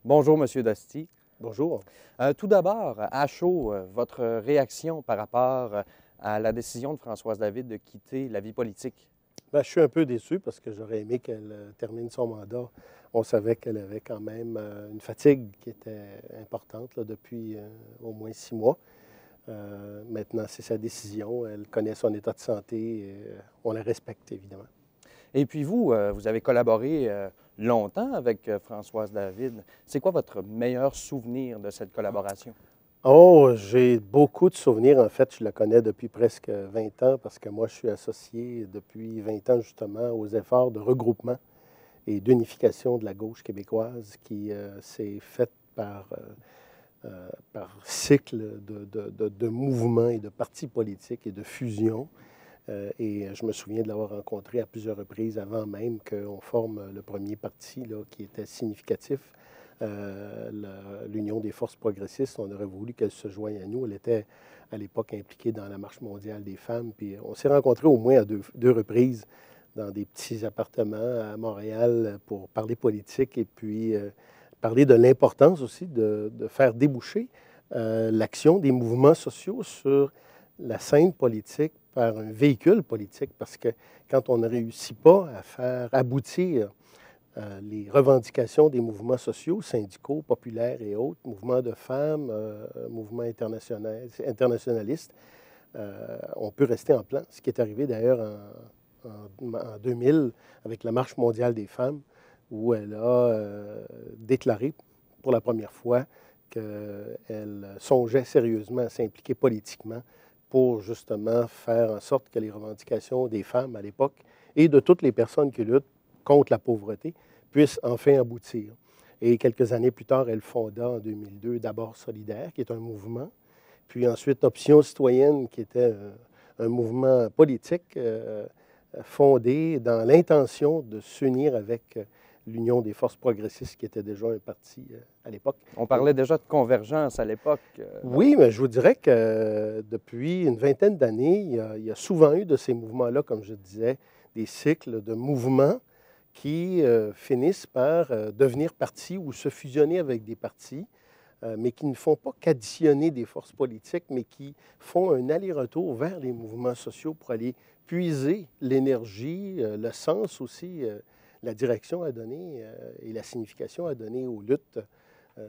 Bonjour, Monsieur Dosti. Bonjour. Tout d'abord, à chaud, votre réaction par rapport à la décision de Françoise David de quitter la vie politique? Je suis un peu déçu parce que j'aurais aimé qu'elle termine son mandat. On savait qu'elle avait quand même une fatigue qui était importante là, depuis au moins 6 mois. Maintenant, c'est sa décision. Elle connaît son état de santé et on la respecte, évidemment. Et puis vous, vous avez collaboré longtemps avec Françoise David. C'est quoi votre meilleur souvenir de cette collaboration? Oh, j'ai beaucoup de souvenirs. En fait, je la connais depuis presque 20 ans parce que moi, je suis associé depuis 20 ans justement aux efforts de regroupement et d'unification de la gauche québécoise qui s'est faite par cycle de mouvements et de partis politiques et de fusions. Et je me souviens de l'avoir rencontré à plusieurs reprises avant même qu'on forme le premier parti là, qui était significatif, l'Union des forces progressistes. On aurait voulu qu'elle se joigne à nous. Elle était à l'époque impliquée dans la Marche mondiale des femmes. Puis on s'est rencontrés au moins à deux reprises dans des petits appartements à Montréal pour parler politique et puis parler de l'importance aussi de faire déboucher l'action des mouvements sociaux sur la scène politique par un véhicule politique, parce que quand on ne réussit pas à faire aboutir les revendications des mouvements sociaux, syndicaux, populaires et autres, mouvements de femmes, mouvements internationalistes, on peut rester en plan. Ce qui est arrivé d'ailleurs en 2000 avec la Marche mondiale des femmes, où elle a déclaré pour la première fois qu'elle songeait sérieusement à s'impliquer politiquement pour justement faire en sorte que les revendications des femmes à l'époque et de toutes les personnes qui luttent contre la pauvreté puissent enfin aboutir. Et quelques années plus tard, elle fonda en 2002 D'abord Solidaire, qui est un mouvement, puis ensuite Option citoyenne, qui était un mouvement politique fondé dans l'intention de s'unir avec l'Union des forces progressistes, qui était déjà un parti à l'époque. On parlait déjà de convergence à l'époque. Oui, mais je vous dirais que depuis une vingtaine d'années, il y a souvent eu de ces mouvements-là, comme je disais, des cycles de mouvements qui finissent par devenir partis ou se fusionner avec des partis, mais qui ne font pas qu'additionner des forces politiques, mais qui font un aller-retour vers les mouvements sociaux pour aller puiser l'énergie, le sens aussi, la direction à donner et la signification à donner aux luttes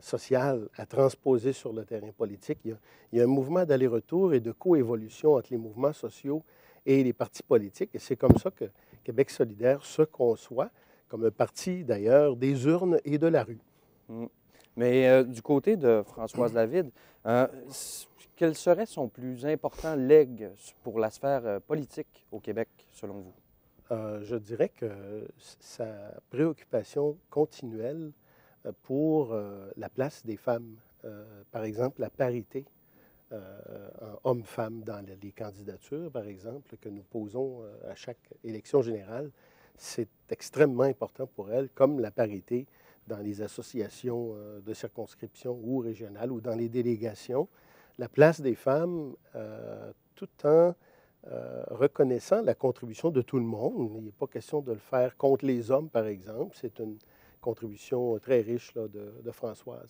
sociales à transposer sur le terrain politique. Il y a un mouvement d'aller-retour et de coévolution entre les mouvements sociaux et les partis politiques. Et c'est comme ça que Québec solidaire se conçoit, comme un parti d'ailleurs des urnes et de la rue. Mm. Mais du côté de Françoise David, quel serait son plus important legs pour la sphère politique au Québec, selon vous? Je dirais que sa préoccupation continuelle pour la place des femmes, par exemple la parité en hommes-femmes dans les candidatures, par exemple, que nous posons à chaque élection générale, c'est extrêmement important pour elle, comme la parité dans les associations de circonscription ou régionales ou dans les délégations. La place des femmes, tout en reconnaissant la contribution de tout le monde. Il n'est pas question de le faire contre les hommes, par exemple. C'est une contribution très riche là, de Françoise.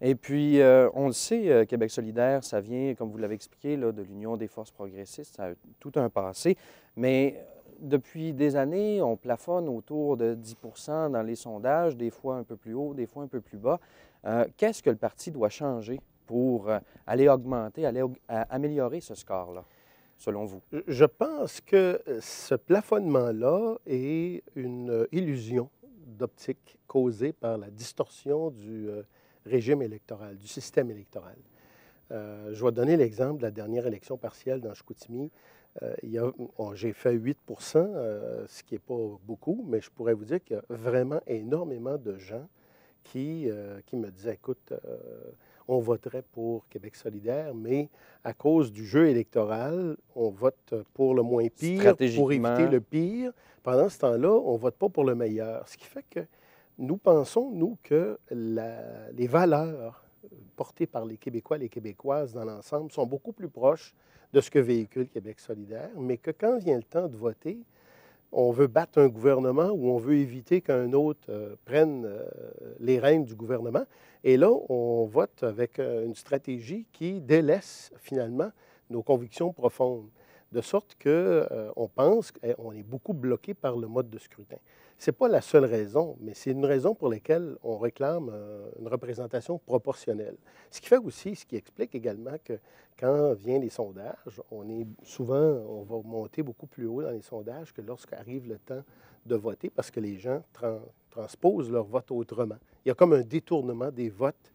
Et puis, on le sait, Québec solidaire, ça vient, comme vous l'avez expliqué, là, de l'Union des forces progressistes, ça a tout un passé, mais depuis des années, on plafonne autour de 10 dans les sondages, des fois un peu plus haut, des fois un peu plus bas. Qu'est-ce que le parti doit changer pour aller augmenter, améliorer ce score-là, selon vous? Je pense que ce plafonnement-là est une illusion d'optique causée par la distorsion du régime électoral, du système électoral. Je vais donner l'exemple de la dernière élection partielle dans Chicoutimi. J'ai fait 8 ce qui n'est pas beaucoup, mais je pourrais vous dire qu'il y a vraiment énormément de gens qui me disaient, écoute, on voterait pour Québec solidaire, mais à cause du jeu électoral, on vote pour le moins pire pour éviter le pire. Pendant ce temps-là, on ne vote pas pour le meilleur. Ce qui fait que nous pensons, nous, que les valeurs portées par les Québécois et les Québécoises dans l'ensemble sont beaucoup plus proches de ce que véhicule Québec solidaire, mais que quand vient le temps de voter, on veut battre un gouvernement ou on veut éviter qu'un autre prenne les rênes du gouvernement. Et là, on vote avec une stratégie qui délaisse finalement nos convictions profondes, de sorte qu'on pense qu'on est beaucoup bloqué par le mode de scrutin. Ce n'est pas la seule raison, mais c'est une raison pour laquelle on réclame une représentation proportionnelle. Ce qui fait aussi, ce qui explique également que quand viennent les sondages, on va monter beaucoup plus haut dans les sondages que lorsqu'arrive le temps de voter parce que les gens transposent leur vote autrement. Il y a comme un détournement des votes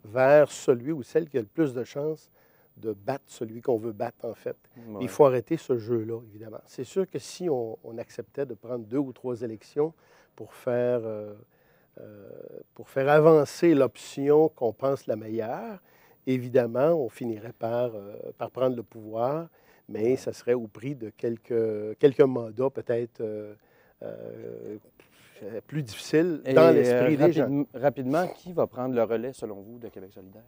vers celui ou celle qui a le plus de chances de battre celui qu'on veut battre, en fait. Ouais. Il faut arrêter ce jeu-là, évidemment. C'est sûr que si on acceptait de prendre 2 ou 3 élections pour faire avancer l'option qu'on pense la meilleure, évidemment, on finirait par prendre le pouvoir, mais ça serait au prix de quelques mandats peut-être plus difficiles dans l'esprit des gens. Rapidement, qui va prendre le relais, selon vous, de Québec solidaire?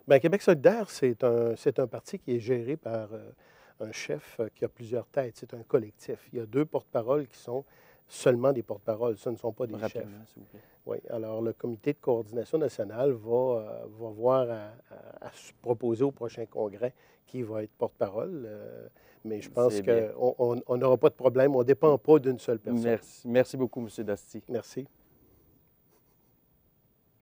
Bien, Québec solidaire, c'est un parti qui est géré par un chef qui a plusieurs têtes. C'est un collectif. Il y a 2 porte-paroles qui sont seulement des porte-paroles. Ce ne sont pas des chefs. S'il vous plaît. Oui. Alors, le comité de coordination nationale va voir à se proposer au prochain congrès qui va être porte-parole. Mais je pense qu'on n'aura pas de problème. On ne dépend pas d'une seule personne. Merci beaucoup, M. Dasty. Merci.